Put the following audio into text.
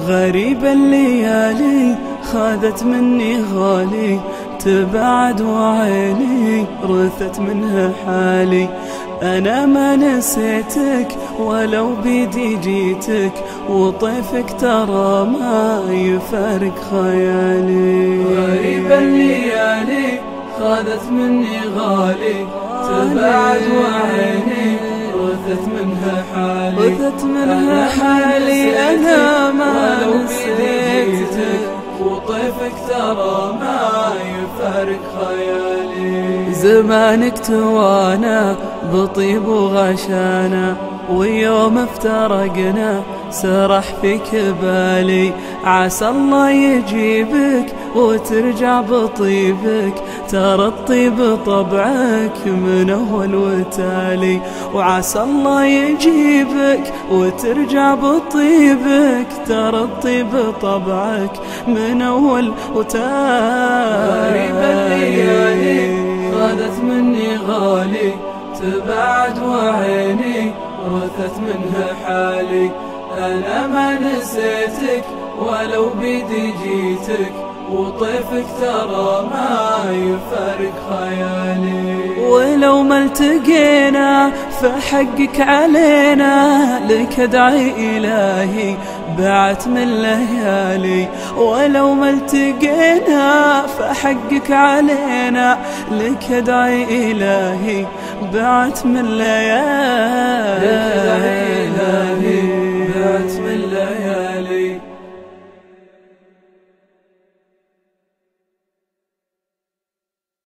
غريب الليالي خاذت مني غالي، تبعد وعيني رثت منها حالي. أنا ما نسيتك ولو بيدي جيتك، وطيفك ترى ما يفارق خيالي. غريب الليالي خاذت مني غالي، تبعد وعيني رثت منها حالي. أنا ما نسيتك وطيفك ترى ما يفارق خيالي. زمانك توانا بطيب وغشانا، ويوم افترقنا سرح فيك بالي. عسى الله يجيبك وترجع بطيبك، ترى الطيب طبعك من أول وتالي. وعسى الله يجيبك وترجع بطيبك، ترى الطيب طبعك من أول وتالي. غريب الليالي خاذت مني غالي، تبعد وعيني رثت منها حالي. أنا ما نسيتك ولو بيدي جيتك، وطيفك ترى ما يفارق خيالي. ولو ما التقينا فحقك علينا، لك ادعي إلهي بعت من ليالي. ولو ما التقينا فحقك علينا، لك ادعي إلهي بعت من ليالي.